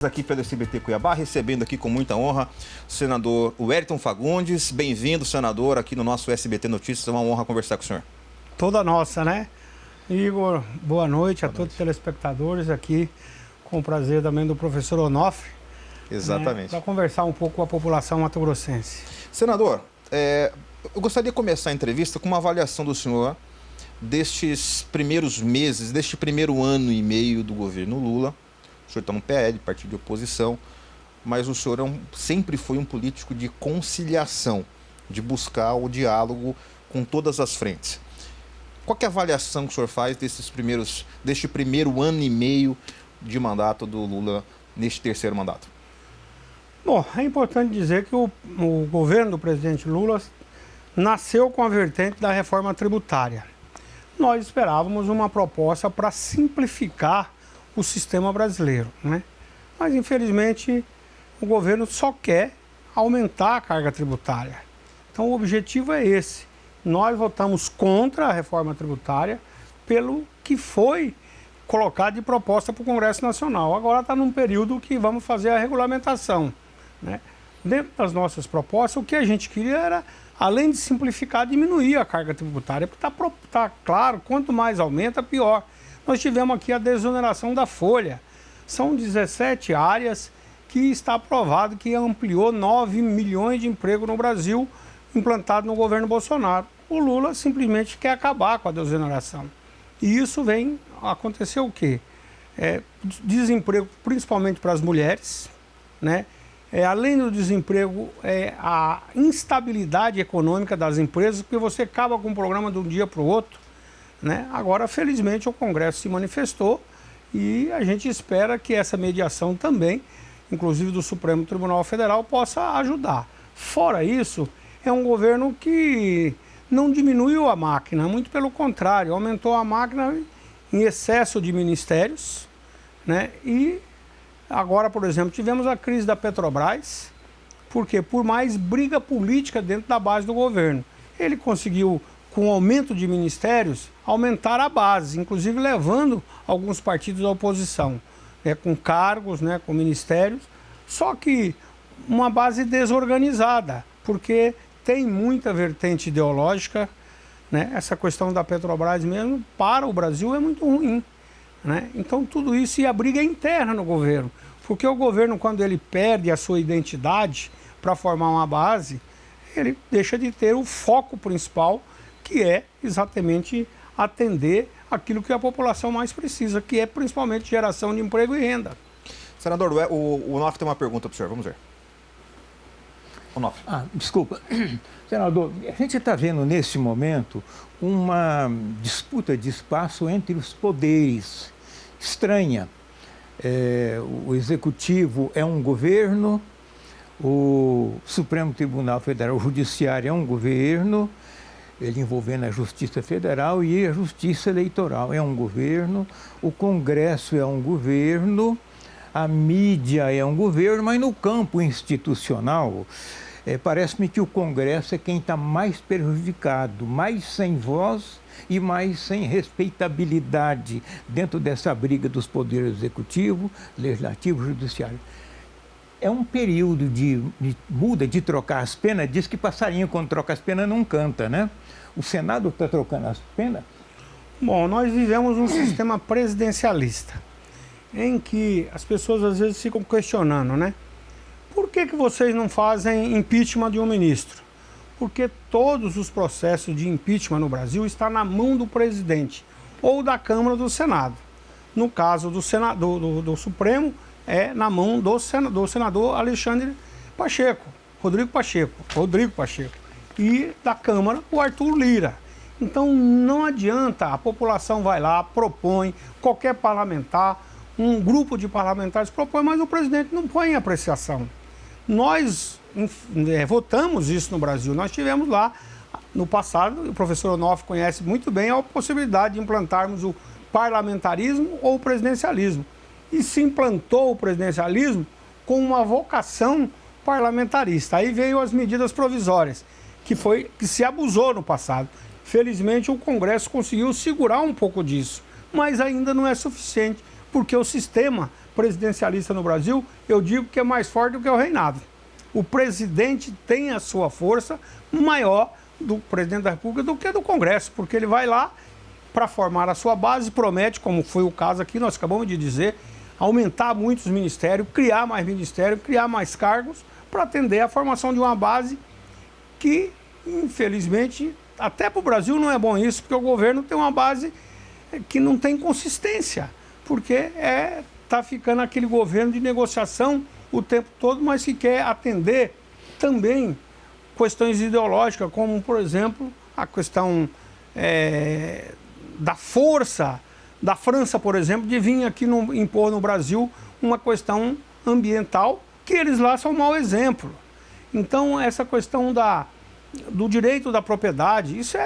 Aqui pelo SBT Cuiabá, recebendo aqui com muita honra o senador Wellington Fagundes. Bem-vindo, senador, aqui no nosso SBT Notícias. É uma honra conversar com o senhor. Toda nossa, né? Igor, boa noite a todos os telespectadores aqui, com o prazer também do professor Onofre. Exatamente. Para conversar um pouco com a população mato-grossense. Senador, eu gostaria de começar a entrevista com uma avaliação do senhor destes primeiros meses, deste primeiro ano e meio do governo Lula. O senhor está no PL, partido de oposição, mas o senhor sempre foi um político de conciliação, de buscar o diálogo com todas as frentes. Qual que é a avaliação que o senhor faz deste primeiro ano e meio de mandato do Lula neste terceiro mandato? Bom, é importante dizer que o governo do presidente Lula nasceu com a vertente da reforma tributária. Nós esperávamos uma proposta para simplificar o sistema brasileiro, né? Mas infelizmente o governo só quer aumentar a carga tributária. Então o objetivo é esse. Nós votamos contra a reforma tributária pelo que foi colocado de proposta para o Congresso Nacional. Agora está num período que vamos fazer a regulamentação, né? Dentro das nossas propostas, o que a gente queria era, além de simplificar, diminuir a carga tributária, porque está claro, quanto mais aumenta, pior. Nós tivemos aqui a desoneração da folha. São 17 áreas que está aprovado que ampliou 9 milhões de empregos no Brasil, implantado no governo Bolsonaro. O Lula simplesmente quer acabar com a desoneração. E isso vem acontecer o quê? Desemprego principalmente para as mulheres, né? Além do desemprego, a instabilidade econômica das empresas, porque você acaba com um programa de um dia para o outro, né? Agora, felizmente, o Congresso se manifestou e a gente espera que essa mediação também, inclusive do Supremo Tribunal Federal, possa ajudar. Fora isso, é um governo que não diminuiu a máquina, muito pelo contrário, aumentou a máquina em excesso de ministérios, né? E agora, por exemplo, tivemos a crise da Petrobras, porque por mais briga política dentro da base do governo, ele conseguiu, com o aumento de ministérios, aumentar a base, inclusive levando alguns partidos da oposição, com cargos, com ministérios, só que uma base desorganizada, porque tem muita vertente ideológica, né? Essa questão da Petrobras mesmo, para o Brasil, é muito ruim, né? Então tudo isso, e a briga é interna no governo, porque o governo, quando ele perde a sua identidade para formar uma base, ele deixa de ter o foco principal, que é exatamente atender aquilo que a população mais precisa, que é principalmente geração de emprego e renda. Senador, o Onofre tem uma pergunta para o senhor, vamos ver. Onofre. Desculpa. Senador, a gente está vendo nesse momento uma disputa de espaço entre os poderes estranha. O Executivo é um governo, o Supremo Tribunal Federal, o Judiciário é um governo, ele envolvendo a Justiça Federal, e a Justiça Eleitoral é um governo, o Congresso é um governo, a mídia é um governo, mas no campo institucional, parece-me que o Congresso é quem está mais prejudicado, mais sem voz e mais sem respeitabilidade dentro dessa briga dos poderes executivo, legislativo e judiciário. É um período de muda, de trocar as penas. Diz que passarinho, quando troca as penas, não canta, né? O Senado está trocando as penas? Bom, nós vivemos um sistema presidencialista, em que as pessoas às vezes ficam questionando, né? Por que vocês não fazem impeachment de um ministro? Porque todos os processos de impeachment no Brasil estão na mão do presidente ou da Câmara ou do Senado. No caso do Supremo, é na mão do senador Alexandre Pacheco, Rodrigo Pacheco, e da Câmara, o Arthur Lira. Então não adianta, a população vai lá, propõe, qualquer parlamentar, um grupo de parlamentares propõe, mas o presidente não põe em apreciação. Nós votamos isso no Brasil, nós tivemos lá no passado, o professor Onofre conhece muito bem a possibilidade de implantarmos o parlamentarismo ou o presidencialismo. E se implantou o presidencialismo com uma vocação parlamentarista. Aí veio as medidas provisórias, que se abusou no passado. Felizmente o Congresso conseguiu segurar um pouco disso, mas ainda não é suficiente, porque o sistema presidencialista no Brasil, eu digo que é mais forte do que o reinado. O presidente tem a sua força maior do presidente da República do que do Congresso, porque ele vai lá para formar a sua base, promete, como foi o caso aqui, nós acabamos de dizer, aumentar muitos ministérios, criar mais ministérios, criar mais cargos, para atender a formação de uma base que, infelizmente, até para o Brasil não é bom isso, porque o governo tem uma base que não tem consistência, porque está ficando aquele governo de negociação o tempo todo, mas que quer atender também questões ideológicas, como, por exemplo, a questão da força da França, por exemplo, de vir aqui impor no Brasil uma questão ambiental, que eles lá são um mau exemplo. Então, essa questão do direito da propriedade, isso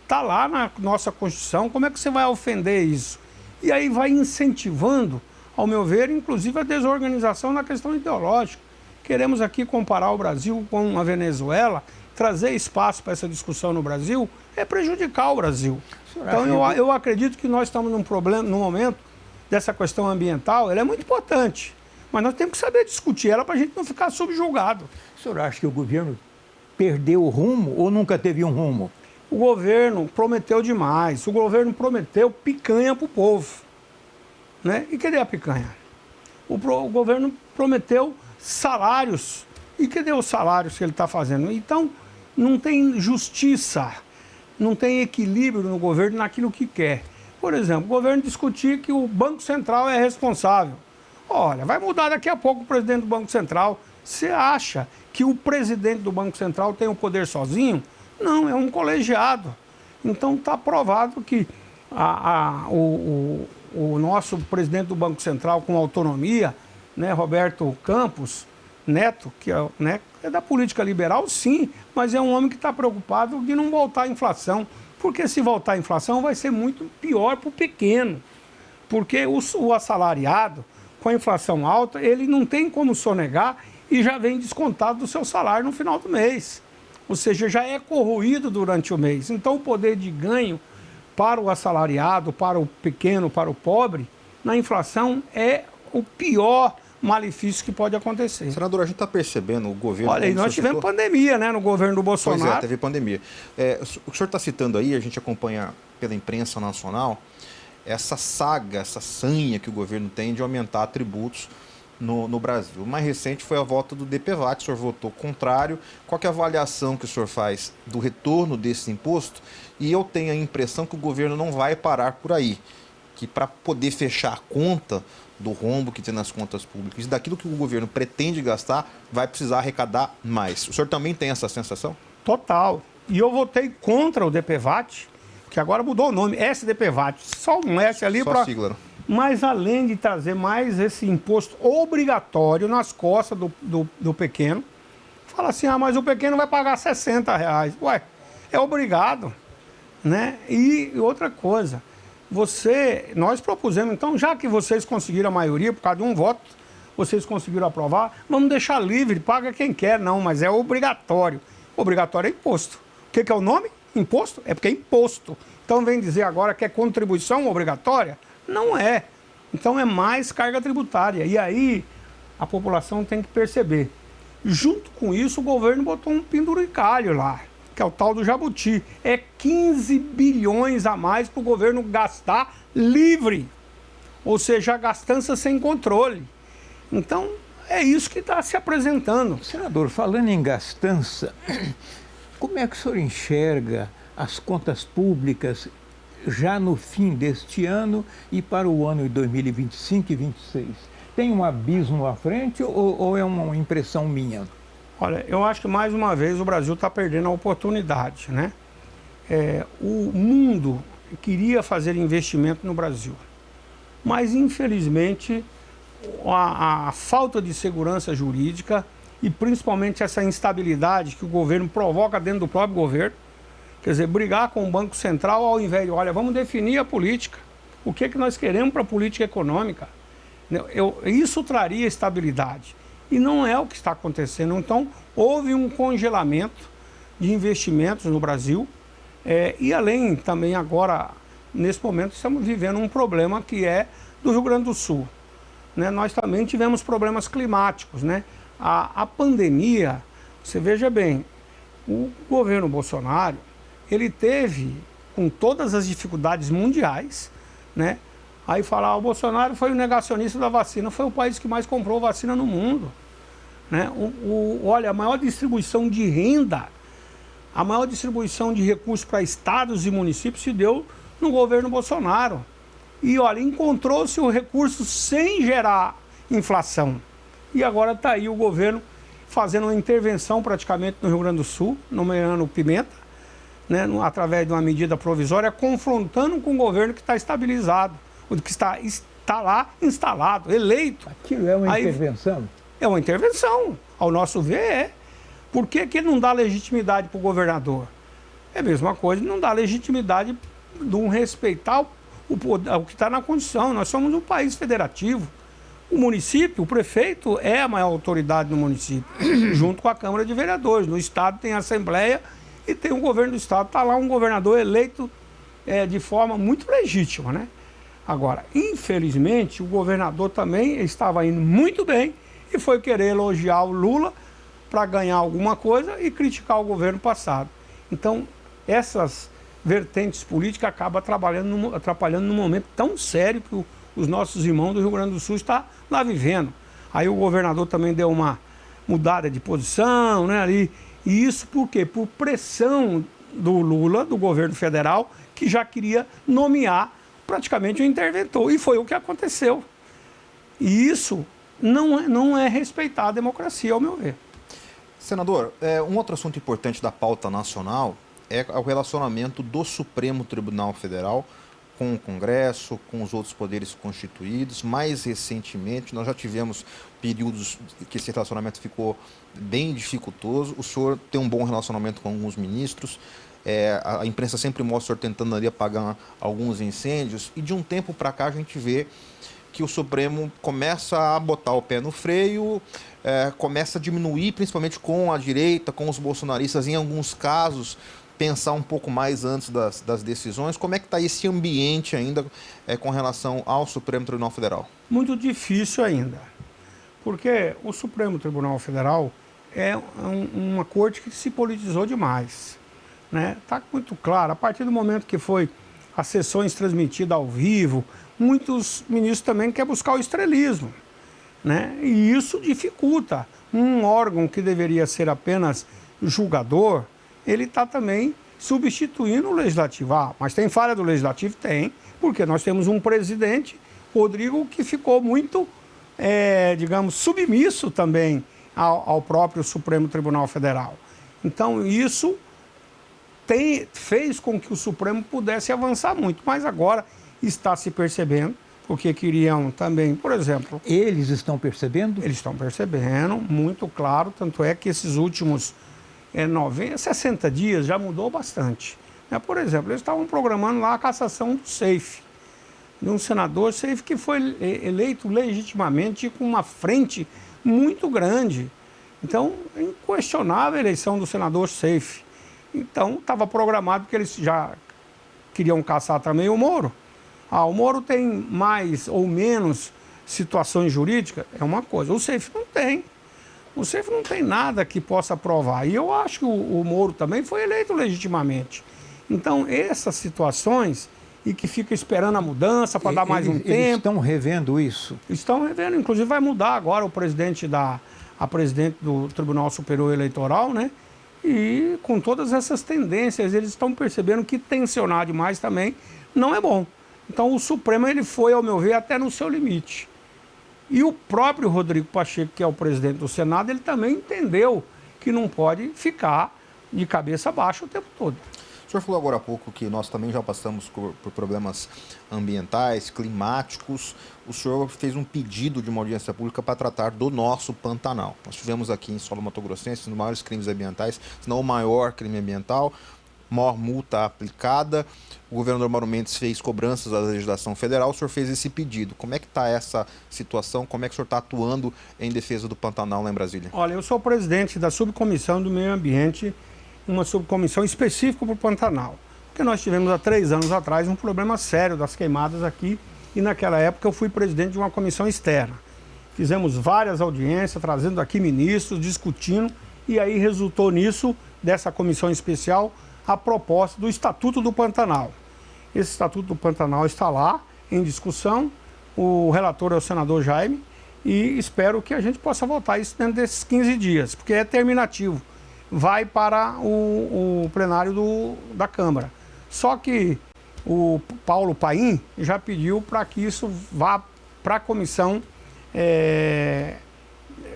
está lá na nossa Constituição, como é que você vai ofender isso? E aí vai incentivando, ao meu ver, inclusive a desorganização na questão ideológica. Queremos aqui comparar o Brasil com a Venezuela, trazer espaço para essa discussão no Brasil, é prejudicar o Brasil. Então eu acredito que nós estamos num momento dessa questão ambiental, ela é muito importante, mas nós temos que saber discutir ela para a gente não ficar subjugado. O senhor acha que o governo perdeu o rumo ou nunca teve um rumo? O governo prometeu demais, o governo prometeu picanha para o povo, né? E cadê a picanha? O governo prometeu salários, e cadê os salários que ele está fazendo? Então, não tem justiça, não tem equilíbrio no governo naquilo que quer. Por exemplo, o governo discutir que o Banco Central é responsável. Olha, vai mudar daqui a pouco o presidente do Banco Central. Você acha que o presidente do Banco Central tem o poder sozinho? Não, é um colegiado. Então está provado que o nosso presidente do Banco Central com autonomia, né, Roberto Campos Neto, que é da política liberal, sim, mas é um homem que está preocupado de não voltar a inflação, porque se voltar a inflação vai ser muito pior para o pequeno, porque o assalariado, com a inflação alta, ele não tem como sonegar e já vem descontado do seu salário no final do mês, ou seja, já é corroído durante o mês. Então o poder de ganho para o assalariado, para o pequeno, para o pobre, na inflação é o pior malefício que pode acontecer. Senador, a gente está percebendo o governo... Olha, e nós tivemos pandemia, né, no governo do Bolsonaro. Pois é, teve pandemia. O senhor está citando aí, a gente acompanha pela imprensa nacional, essa saga, essa sanha que o governo tem de aumentar tributos no Brasil. O mais recente foi a volta do DPVAT, o senhor votou contrário. Qual que é a avaliação que o senhor faz do retorno desse imposto? E eu tenho a impressão que o governo não vai parar por aí, que para poder fechar a conta do rombo que tem nas contas públicas e daquilo que o governo pretende gastar, vai precisar arrecadar mais. O senhor também tem essa sensação? Total. E eu votei contra o DPVAT, que agora mudou o nome, SDPVAT. Só um S ali para... sigla. Mas além de trazer mais esse imposto obrigatório nas costas do pequeno, fala assim, mas o pequeno vai pagar R$60. Ué, é obrigado, né? E outra coisa, nós propusemos, então, já que vocês conseguiram a maioria, por causa de um voto, vocês conseguiram aprovar, vamos deixar livre, paga quem quer, não, mas é obrigatório. Obrigatório é imposto. O que é o nome? Imposto? É porque é imposto. Então vem dizer agora que é contribuição obrigatória? Não é. Então é mais carga tributária. E aí a população tem que perceber. Junto com isso, o governo botou um penduricalho lá, que é o tal do jabuti. É 15 bilhões a mais para o governo gastar livre. Ou seja, a gastança sem controle. Então, é isso que está se apresentando. Senador, falando em gastança, como é que o senhor enxerga as contas públicas já no fim deste ano e para o ano de 2025 e 2026? Tem um abismo à frente ou é uma impressão minha? Olha, eu acho que mais uma vez o Brasil está perdendo a oportunidade, né? O mundo queria fazer investimento no Brasil, mas infelizmente a falta de segurança jurídica e principalmente essa instabilidade que o governo provoca dentro do próprio governo, quer dizer, brigar com o Banco Central ao invés de, olha, vamos definir a política, o que nós queremos para a política econômica. Isso traria estabilidade. E não é o que está acontecendo. Então, houve um congelamento de investimentos no Brasil. E além também agora, nesse momento, estamos vivendo um problema que é do Rio Grande do Sul. né, nós também tivemos problemas climáticos, né? A pandemia, você veja bem, o governo Bolsonaro, ele teve, com todas as dificuldades mundiais, né? Aí falar, o Bolsonaro foi o negacionista da vacina, foi o país que mais comprou vacina no mundo, né? Olha, a maior distribuição de renda, a maior distribuição de recursos para estados e municípios se deu no governo Bolsonaro. E olha, encontrou-se o recurso sem gerar inflação. E agora está aí o governo fazendo uma intervenção praticamente no Rio Grande do Sul, nomeando o Pimenta, né, através de uma medida provisória, confrontando com o governo que está estabilizado, o que está lá instalado, eleito. Aquilo é uma intervenção? É uma intervenção, ao nosso ver é. Por que que não dá legitimidade para o governador? É a mesma coisa, não dá legitimidade de um respeitar o que está na Constituição. Nós somos um país federativo. O município, o prefeito é a maior autoridade no município, junto com a Câmara de Vereadores. No estado tem a Assembleia e tem o governo do estado. Está lá um governador eleito de forma muito legítima, né? Agora, infelizmente, o governador também estava indo muito bem e foi querer elogiar o Lula para ganhar alguma coisa e criticar o governo passado. Então, essas vertentes políticas acabam atrapalhando num momento tão sério que os nossos irmãos do Rio Grande do Sul estão lá vivendo. Aí o governador também deu uma mudada de posição, né, ali. E isso por quê? Por pressão do Lula, do governo federal, que já queria nomear praticamente um interventor. E foi o que aconteceu. E isso não é respeitar a democracia, ao meu ver. Senador, um outro assunto importante da pauta nacional é o relacionamento do Supremo Tribunal Federal com o Congresso, com os outros poderes constituídos. Mais recentemente, nós já tivemos períodos que esse relacionamento ficou bem dificultoso. O senhor tem um bom relacionamento com alguns ministros. A imprensa sempre mostra o senhor tentando ali apagar alguns incêndios. E de um tempo para cá a gente vê que o Supremo começa a botar o pé no freio, começa a diminuir, principalmente com a direita, com os bolsonaristas, em alguns casos, pensar um pouco mais antes das decisões. Como é que está esse ambiente ainda com relação ao Supremo Tribunal Federal? Muito difícil ainda, porque o Supremo Tribunal Federal é uma corte que se politizou demais, né? Está muito claro, a partir do momento que foi as sessões transmitidas ao vivo, muitos ministros também querem buscar o estrelismo, né? E isso dificulta. Um órgão que deveria ser apenas julgador, ele está também substituindo o Legislativo. Mas tem falha do Legislativo? Tem, porque nós temos um presidente, Rodrigo, que ficou muito, digamos, submisso também ao próprio Supremo Tribunal Federal. Então, isso fez com que o Supremo pudesse avançar muito, mas agora está se percebendo, porque queriam também, por exemplo... Eles estão percebendo? Eles estão percebendo, muito claro, tanto é que esses últimos 60 dias já mudou bastante. Por exemplo, eles estavam programando lá a cassação do SAFE, de um senador SAFE que foi eleito legitimamente com uma frente muito grande. Então, é inquestionável a eleição do senador SAFE. Então, estava programado que eles já queriam caçar também o Moro. O Moro tem mais ou menos situações jurídicas, é uma coisa. O SAFE não tem. O SAFE não tem nada que possa provar. E eu acho que o Moro também foi eleito legitimamente. Então, essas situações, e que fica esperando a mudança para dar mais um tempo... Eles estão revendo isso? Estão revendo. Inclusive, vai mudar agora o presidente a presidente do Tribunal Superior Eleitoral, né? E com todas essas tendências, eles estão percebendo que tensionar demais também não é bom. Então, o Supremo ele foi, ao meu ver, até no seu limite. E o próprio Rodrigo Pacheco, que é o presidente do Senado, ele também entendeu que não pode ficar de cabeça baixa o tempo todo. O senhor falou agora há pouco que nós também já passamos por problemas ambientais, climáticos. O senhor fez um pedido de uma audiência pública para tratar do nosso Pantanal. Nós tivemos aqui em solo mato-grossense um dos maiores crimes ambientais, se não o maior crime ambiental, maior multa aplicada. O governador Mauro Mendes fez cobranças à legislação federal, o senhor fez esse pedido. Como é que está essa situação? Como é que o senhor está atuando em defesa do Pantanal lá em Brasília? Olha, eu sou presidente da Subcomissão do Meio Ambiente, uma subcomissão específica para o Pantanal. Porque nós tivemos há 3 anos atrás um problema sério das queimadas aqui e naquela época eu fui presidente de uma comissão externa. fizemos várias audiências, trazendo aqui ministros, discutindo, e aí resultou nisso, dessa comissão especial, a proposta do Estatuto do Pantanal. Esse Estatuto do Pantanal está lá, em discussão, o relator é o senador Jaime, e espero que a gente possa votar isso dentro desses 15 dias, porque é terminativo. Vai para o plenário da Câmara. Só que o Paulo Paim já pediu para que isso vá para a comissão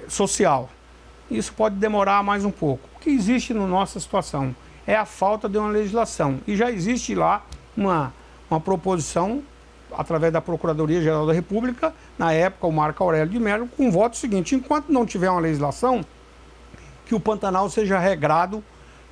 social. Isso pode demorar mais um pouco. O que existe na nossa situação é a falta de uma legislação. E já existe lá uma proposição, através da Procuradoria-Geral da República, na época o Marco Aurélio de Mello, com o voto seguinte: enquanto não tiver uma legislação, que o Pantanal seja regrado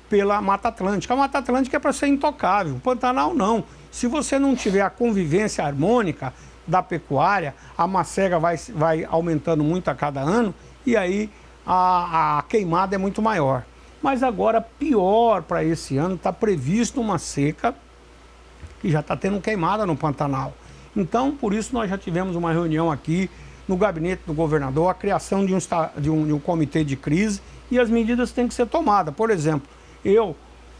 pela Mata Atlântica. A Mata Atlântica é para ser intocável, o Pantanal não. Se você não tiver a convivência harmônica da pecuária, a macega vai aumentando muito a cada ano e aí a queimada é muito maior. Mas agora, pior para esse ano, está previsto uma seca que já está tendo queimada no Pantanal. Então, por isso nós já tivemos uma reunião aqui no gabinete do governador, a criação de um comitê de crise, e as medidas têm que ser tomadas. Por exemplo, eu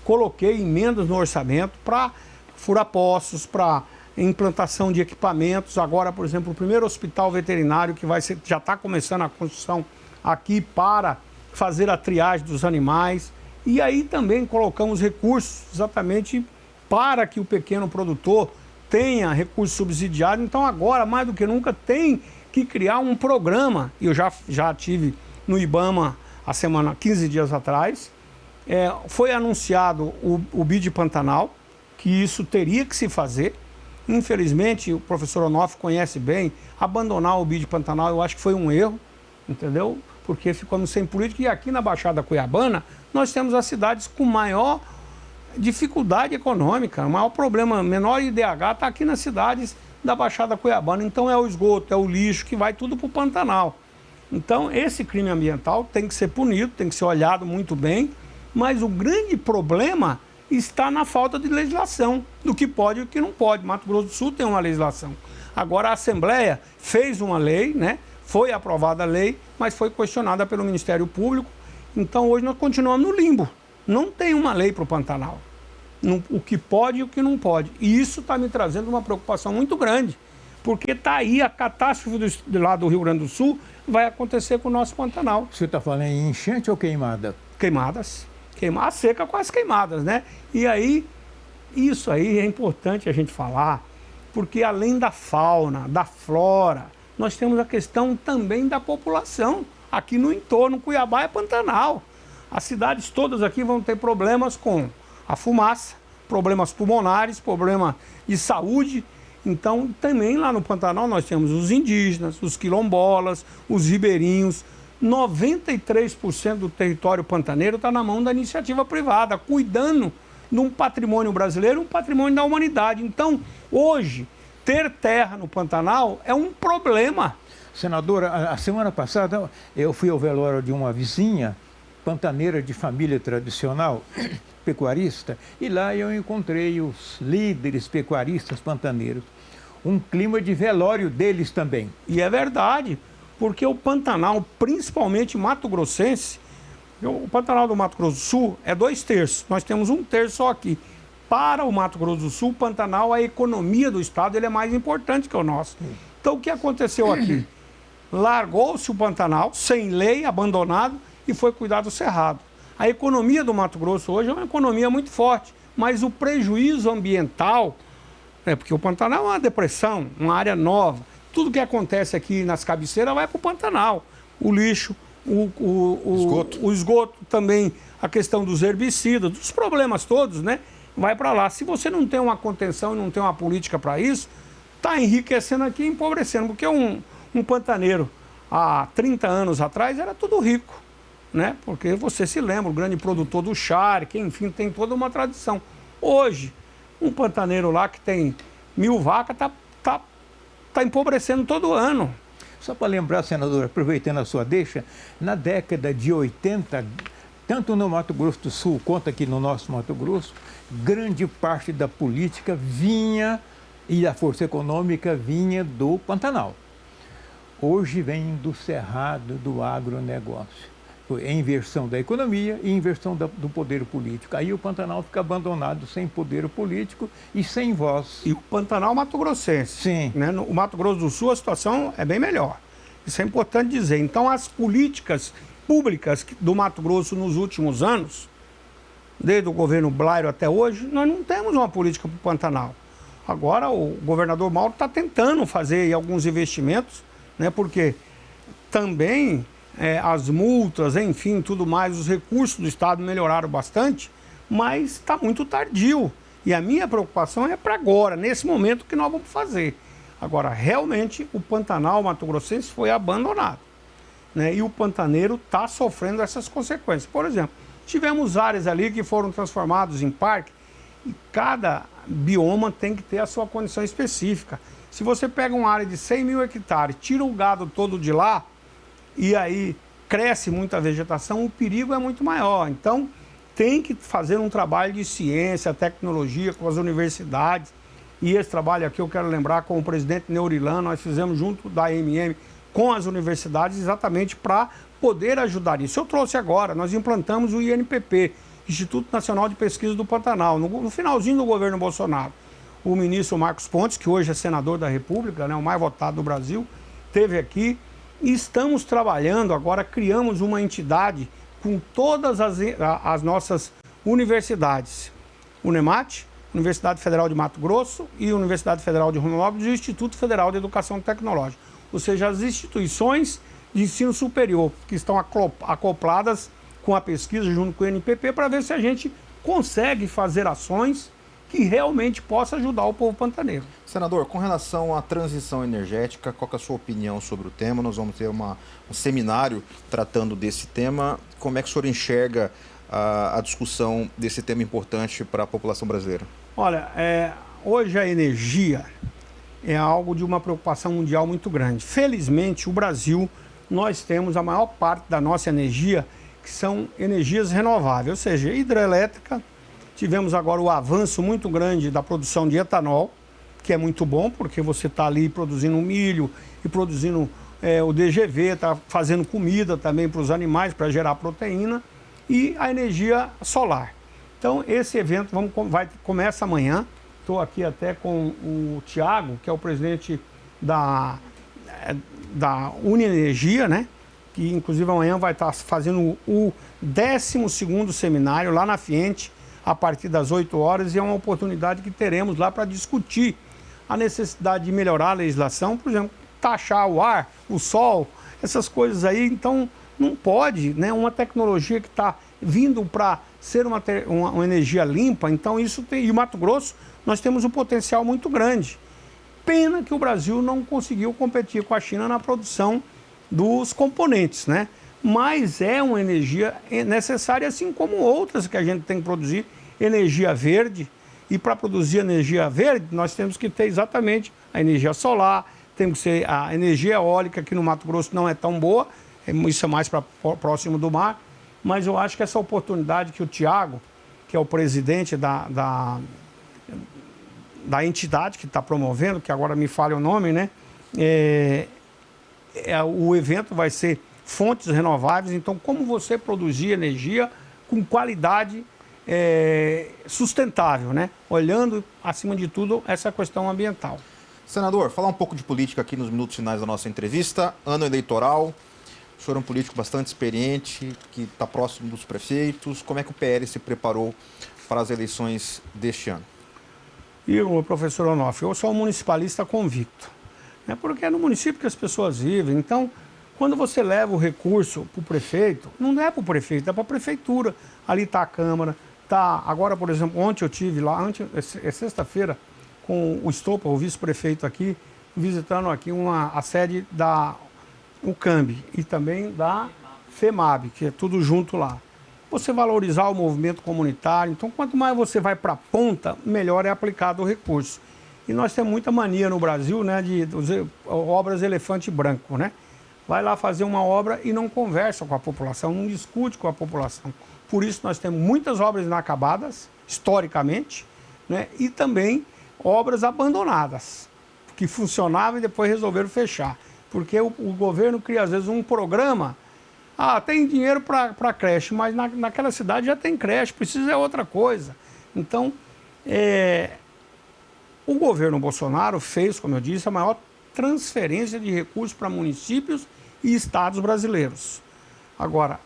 coloquei emendas no orçamento para furar poços, para implantação de equipamentos. Agora, por exemplo, o primeiro hospital veterinário que já está começando a construção aqui para fazer a triagem dos animais. E aí também colocamos recursos exatamente para que o pequeno produtor tenha recursos subsidiados. Então agora, mais do que nunca, tem que criar um programa. Eu já tive no IBAMA a 15 dias atrás. Foi anunciado o BID Pantanal, que isso teria que se fazer. Infelizmente, o professor Onofre conhece bem, abandonar o BID Pantanal eu acho que foi um erro, entendeu? Porque ficamos sem política. E aqui na Baixada Cuiabana, nós temos as cidades com maior dificuldade econômica, o maior problema, menor IDH está aqui nas cidades da Baixada Cuiabana. Então é o esgoto, é o lixo que vai tudo para o Pantanal. Então esse crime ambiental tem que ser punido, tem que ser olhado muito bem, mas o grande problema está na falta de legislação, do que pode e o que não pode. Mato Grosso do Sul tem uma legislação. Agora a Assembleia fez uma lei, né? Foi aprovada a lei, mas foi questionada pelo Ministério Público. Então hoje nós continuamos no limbo. Não tem uma lei para o Pantanal. O que pode e o que não pode. E isso está me trazendo uma preocupação muito grande, porque está aí a catástrofe lá do Rio Grande do Sul vai acontecer com o nosso Pantanal. Você está falando em enchente ou queimada? Queimadas. A seca com as queimadas, né? E aí, isso aí é importante a gente falar, porque além da fauna, da flora, nós temos a questão também da população. Aqui no entorno, Cuiabá é Pantanal. As cidades todas aqui vão ter problemas com a fumaça, problemas pulmonares, problema de saúde. Então, também lá no Pantanal nós temos os indígenas, os quilombolas, os ribeirinhos. 93% do território pantaneiro está na mão da iniciativa privada, cuidando de um patrimônio brasileiro, um patrimônio da humanidade. Então, hoje, ter terra no Pantanal é um problema. Senadora, a semana passada eu fui ao velório de uma vizinha pantaneira de família tradicional, pecuarista, e lá eu encontrei os líderes pecuaristas pantaneiros. Um clima de velório deles também. E é verdade, porque o Pantanal, principalmente Mato Grossense, o Pantanal do Mato Grosso do Sul é 2/3, nós temos 1/3 só aqui. Para o Mato Grosso do Sul, o Pantanal, a economia do estado, ele é mais importante que o nosso. Então o que aconteceu aqui? Largou-se o Pantanal, sem lei, abandonado, e foi cuidar do Cerrado. A economia do Mato Grosso hoje é uma economia muito forte, mas o prejuízo ambiental, porque o Pantanal é uma depressão, uma área nova. Tudo que acontece aqui nas cabeceiras vai para o Pantanal. O lixo, o esgoto também, a questão dos herbicidas, dos problemas todos, né? Vai para lá. Se você não tem uma contenção e não tem uma política para isso, está enriquecendo aqui e empobrecendo. Porque um pantaneiro, há 30 anos atrás, era tudo rico, né? Porque você se lembra, o grande produtor do charque, enfim, tem toda uma tradição. Hoje, um pantaneiro lá que tem 1000 vacas está empobrecendo todo ano. Só para lembrar, senador, aproveitando a sua deixa, na década de 80, tanto no Mato Grosso do Sul quanto aqui no nosso Mato Grosso, grande parte da política vinha e a força econômica vinha do Pantanal. hoje vem do cerrado do agronegócio. É inversão da economia e inversão do poder político. Aí o Pantanal fica abandonado sem poder político e sem voz. E o Pantanal mato-grossense. Sim. Né? No Mato Grosso do Sul a situação é bem melhor. Isso é importante dizer. Então as políticas públicas do Mato Grosso nos últimos anos, desde o governo Blairo até hoje, nós não temos uma política para o Pantanal. Agora o governador Mauro está tentando fazer alguns investimentos, né? Porque também as multas, enfim, tudo mais, os recursos do Estado melhoraram bastante, mas está muito tardio. E a minha preocupação é para agora, nesse momento que nós vamos fazer. Agora, realmente, o Pantanal mato-grossense foi abandonado, né? E o pantaneiro está sofrendo essas consequências. Por exemplo, tivemos áreas ali que foram transformadas em parque e cada bioma tem que ter a sua condição específica. Se você pega uma área de 100 mil hectares, tira o gado todo de lá, e aí cresce muita vegetação, o perigo é muito maior. Então, tem que fazer um trabalho de ciência, tecnologia com as universidades. E esse trabalho aqui eu quero lembrar com o presidente Neurilano, nós fizemos junto da AMM com as universidades exatamente para poder ajudar isso. Eu trouxe agora, nós implantamos o INPP, Instituto Nacional de Pesquisa do Pantanal, no finalzinho do governo Bolsonaro. O ministro Marcos Pontes, que hoje é senador da República, né, o mais votado do Brasil, esteve aqui. E estamos trabalhando agora, criamos uma entidade com todas as nossas universidades. UNEMAT, Universidade Federal de Mato Grosso e Universidade Federal de Rondonópolis e o Instituto Federal de Educação Tecnológica. Ou seja, as instituições de ensino superior que estão acopladas com a pesquisa junto com o INPP para ver se a gente consegue fazer ações que realmente possa ajudar o povo pantaneiro. Senador, com relação à transição energética, qual que é a sua opinião sobre o tema? Nós vamos ter um seminário tratando desse tema. Como é que o senhor enxerga a discussão desse tema importante para a população brasileira? Olha, hoje a energia é algo de uma preocupação mundial muito grande. Felizmente, o Brasil, nós temos a maior parte da nossa energia que são energias renováveis, ou seja, hidrelétrica. Tivemos agora o avanço muito grande da produção de etanol, que é muito bom, porque você está ali produzindo milho e produzindo o DGV, está fazendo comida também para os animais, para gerar proteína, e a energia solar. Então, esse evento começa amanhã. Estou aqui até com o Tiago, que é o presidente da Unienergia, né? Que inclusive amanhã vai estar fazendo o 12º seminário lá na Fiente, a partir das 8 horas, e é uma oportunidade que teremos lá para discutir a necessidade de melhorar a legislação, por exemplo, taxar o ar, o sol, essas coisas aí. Então, não pode, né? Uma tecnologia que está vindo para ser uma energia limpa, então isso tem. E o Mato Grosso, nós temos um potencial muito grande. Pena que o Brasil não conseguiu competir com a China na produção dos componentes, né? Mas é uma energia necessária, assim como outras que a gente tem que produzir, energia verde. E para produzir energia verde, nós temos que ter exatamente a energia solar, temos que ter a energia eólica, que no Mato Grosso não é tão boa, isso é mais para próximo do mar. Mas eu acho que essa oportunidade que o Tiago, que é o presidente da entidade que está promovendo, que agora me falha o nome, né? O evento vai ser fontes renováveis. Então, como você produzir energia com qualidade sustentável, né? Olhando, acima de tudo, essa questão ambiental. Senador, falar um pouco de política aqui nos minutos finais da nossa entrevista. Ano eleitoral, o senhor é um político bastante experiente, que está próximo dos prefeitos. Como é que o PL se preparou para as eleições deste ano? Professor Onofre, eu sou um municipalista convicto, né? Porque é no município que as pessoas vivem. Então, quando você leva o recurso para o prefeito, não é para o prefeito, é para a prefeitura. Ali está a Câmara. Agora, por exemplo, ontem eu estive lá, sexta-feira, com o Estopa, o vice-prefeito aqui, visitando aqui a sede da UCAMB e também da FEMAB, que é tudo junto lá. Você valorizar o movimento comunitário. Então, quanto mais você vai para a ponta, melhor é aplicado o recurso. E nós temos muita mania no Brasil, né, de obras elefante branco, né? Vai lá fazer uma obra e não conversa com a população, não discute com a população. Por isso nós temos muitas obras inacabadas, historicamente, né? E também obras abandonadas, que funcionavam e depois resolveram fechar. Porque o governo cria, às vezes, um programa. Tem dinheiro para creche, mas naquela cidade já tem creche, precisa é outra coisa. Então, o governo Bolsonaro fez, como eu disse, a maior transferência de recursos para municípios e estados brasileiros. Agora,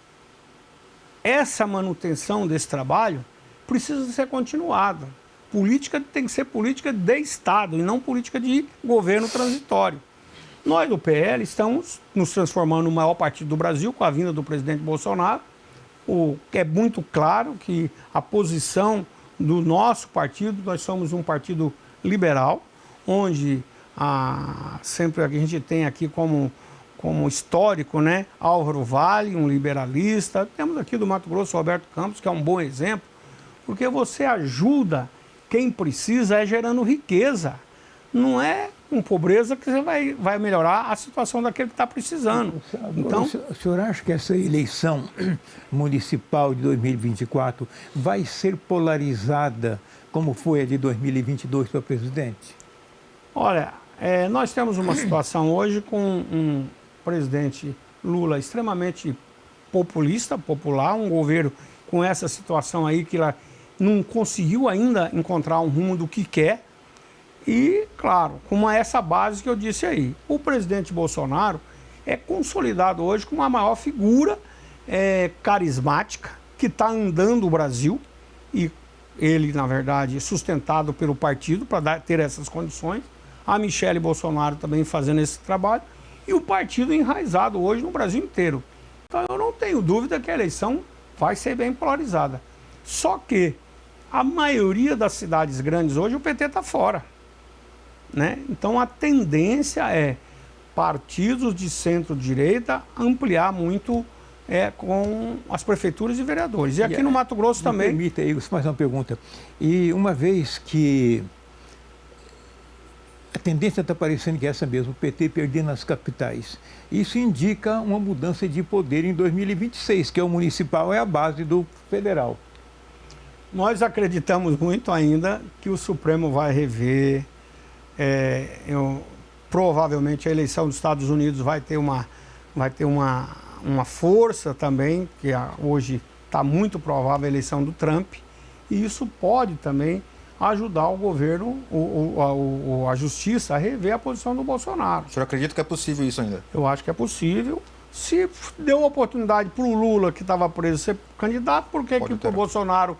essa manutenção desse trabalho precisa ser continuada. Política tem que ser política de Estado e não política de governo transitório. Nós do PL estamos nos transformando no maior partido do Brasil com a vinda do presidente Bolsonaro. É muito claro que a posição do nosso partido, nós somos um partido liberal, onde sempre a gente tem aqui como histórico, né, Álvaro Vale, um liberalista. Temos aqui do Mato Grosso Roberto Campos, que é um bom exemplo, porque você ajuda quem precisa gerando riqueza. Não é com pobreza que você vai melhorar a situação daquele que está precisando. Então, o senhor acha que essa eleição municipal de 2024 vai ser polarizada como foi a de 2022 para presidente? Olha, nós temos uma situação hoje com um presidente Lula extremamente populista, popular, um governo com essa situação aí que ela não conseguiu ainda encontrar um rumo do que quer. E, claro, com essa base que eu disse aí, o presidente Bolsonaro é consolidado hoje como a maior figura carismática que está andando o Brasil, e ele, na verdade, sustentado pelo partido para ter essas condições, a Michele Bolsonaro também fazendo esse trabalho, e o partido enraizado hoje no Brasil inteiro. Então eu não tenho dúvida que a eleição vai ser bem polarizada. Só que a maioria das cidades grandes hoje o PT está fora, né? Então a tendência é partidos de centro-direita ampliar muito com as prefeituras e vereadores. E aqui no Mato Grosso também... Me permita aí, mais uma pergunta. E uma vez que a tendência está parecendo que é essa mesmo, o PT perder nas capitais, isso indica uma mudança de poder em 2026, que é o municipal, é a base do federal. Nós acreditamos muito ainda que o Supremo vai rever. Provavelmente a eleição dos Estados Unidos vai ter uma força também, que hoje está muito provável a eleição do Trump, e isso pode também ajudar o governo, a justiça, a rever a posição do Bolsonaro. O senhor acredita que é possível isso ainda? Eu acho que é possível. Se deu oportunidade para o Lula, que estava preso, ser candidato, por que o Bolsonaro,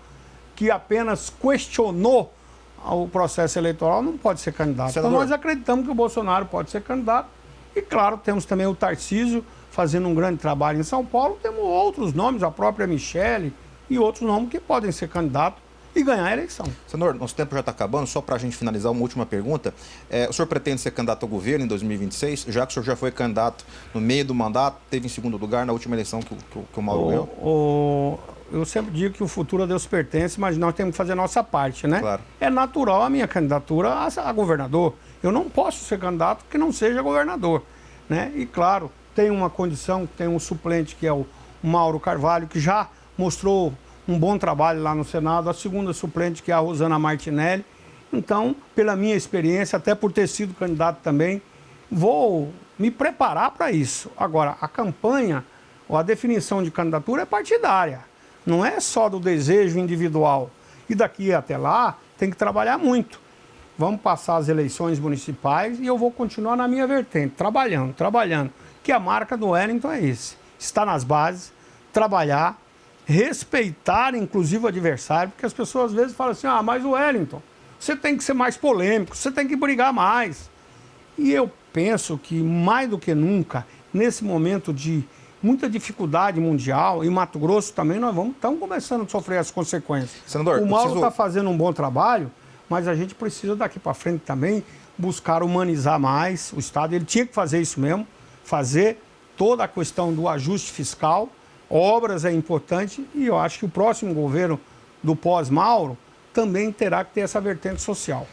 que apenas questionou o processo eleitoral, não pode ser candidato? Senador. Então nós acreditamos que o Bolsonaro pode ser candidato. E claro, temos também o Tarcísio fazendo um grande trabalho em São Paulo. Temos outros nomes, a própria Michele e outros nomes que podem ser candidatos e ganhar a eleição. Senador, nosso tempo já está acabando. Só para a gente finalizar, uma última pergunta. O senhor pretende ser candidato ao governo em 2026, já que o senhor já foi candidato no meio do mandato, teve em segundo lugar na última eleição que o Mauro ganhou? Eu sempre digo que o futuro a Deus pertence, mas nós temos que fazer a nossa parte, né? Claro. É natural a minha candidatura a governador. Eu não posso ser candidato que não seja governador, né? E claro, tem uma condição, tem um suplente que é o Mauro Carvalho, que já mostrou um bom trabalho lá no Senado, a segunda suplente que é a Rosana Martinelli. Então, pela minha experiência, até por ter sido candidato também, vou me preparar para isso. Agora, a campanha ou a definição de candidatura é partidária, não é só do desejo individual. E daqui até lá, tem que trabalhar muito. Vamos passar as eleições municipais e eu vou continuar na minha vertente, trabalhando. Que a marca do Wellington é esse. Estar nas bases, trabalhar, respeitar inclusive o adversário, porque as pessoas às vezes falam assim, mas o Wellington, você tem que ser mais polêmico, você tem que brigar mais. E eu penso que mais do que nunca, nesse momento de muita dificuldade mundial, em Mato Grosso também nós estamos começando a sofrer as consequências. Senador, o Mauro está fazendo um bom trabalho, mas a gente precisa daqui para frente também buscar humanizar mais o Estado. Ele tinha que fazer isso mesmo, fazer toda a questão do ajuste fiscal, obras é importante, e eu acho que o próximo governo do pós-Mauro também terá que ter essa vertente social.